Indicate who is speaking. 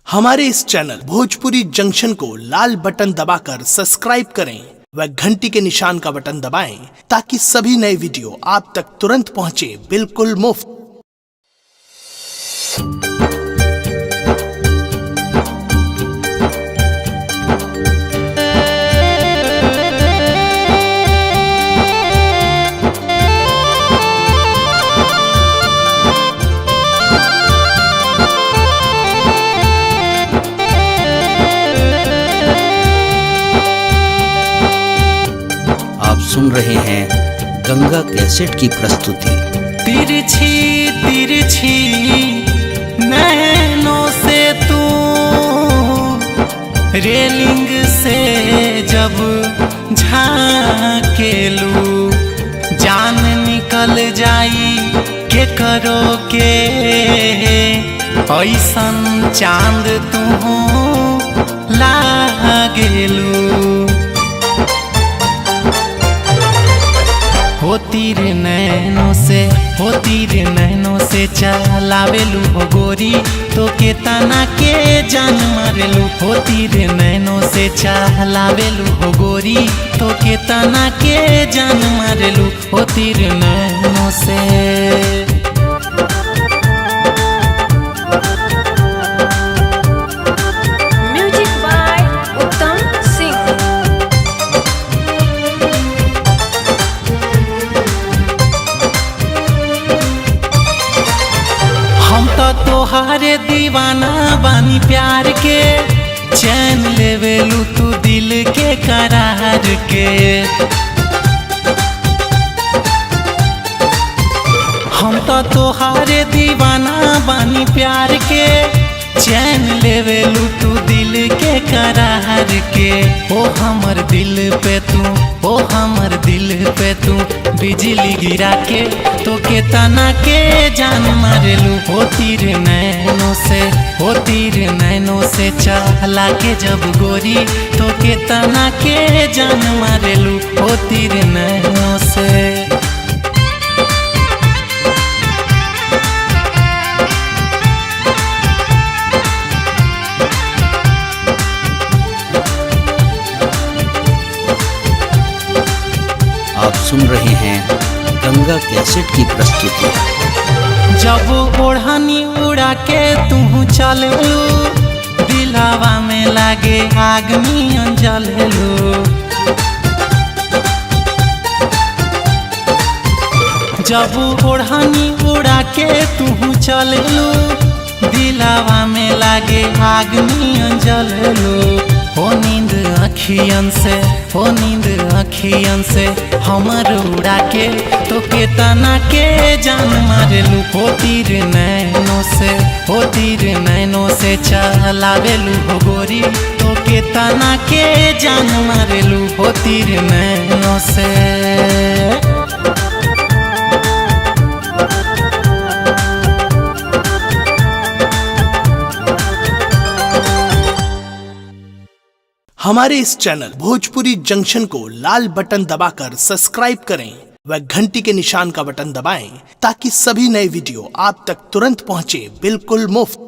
Speaker 1: हमारे इस channel Bhojpuri junction को लाल button दबाकर सब्सक्राइब करें व घंटी के निशान का बटन दबाएं ताकि सभी नए वीडियो आप तक तुरंत पहुंचे बिल्कुल मुफ्त।
Speaker 2: आप सुन रहे हैं गंगा कैसेट की प्रस्तुति।
Speaker 3: तिरछी तिरछी नैनों से तू रेलिंग से जब झाँकेलू जान निकल जाई के करोगे ऐसन चांद तू लागेलू। हो तीर नैनों से चलावेलू हो गोरी तो के तना के जान मारेलू। हो तीर नैनों से चलावेलू हो गोरी तो के तना के जान मारेलू। हो तीर नैनों से
Speaker 4: म्यूजिक बाय उत्तम सिंह।
Speaker 3: हम तो तोहारे दीवाना बानी प्यार के चैन लेवेलू तू दिल के करार के। हम तो तोहारे दीवाना बानी प्यार के चैन लेवेलू तू दिल के करार के। ओ हमर दिल पे तू बिजली गिरा के तो के तना के जान मारेलू। हो तीर नैनों से चला के जब गोरी तो के तना के जान मारेलू। हो तीर नैनों से
Speaker 2: आप सुन रहे हैं गंगा कैसेट की प्रस्तुति।
Speaker 3: जब ओढ़नी उड़ा के तू चललू दिलावा में लागे आग नियन जललू। जब ओढ़नी उड़ा के तू चललू दिलावा में लागे आग नियन जललू। हो नींद अखियन से हमर उड़ा के तो के तना के जान मारेलू। हो तीर नैनों से चलावेलू हो गोरी तो के तना के जान मारेलू। हो तीर नैनों से
Speaker 1: हमारे इस चैनल भोजपुरी जंक्शन को लाल बटन दबाकर सब्सक्राइब करें व घंटी के निशान का बटन दबाएं ताकि सभी नए वीडियो आप तक तुरंत पहुंचे बिल्कुल मुफ्त।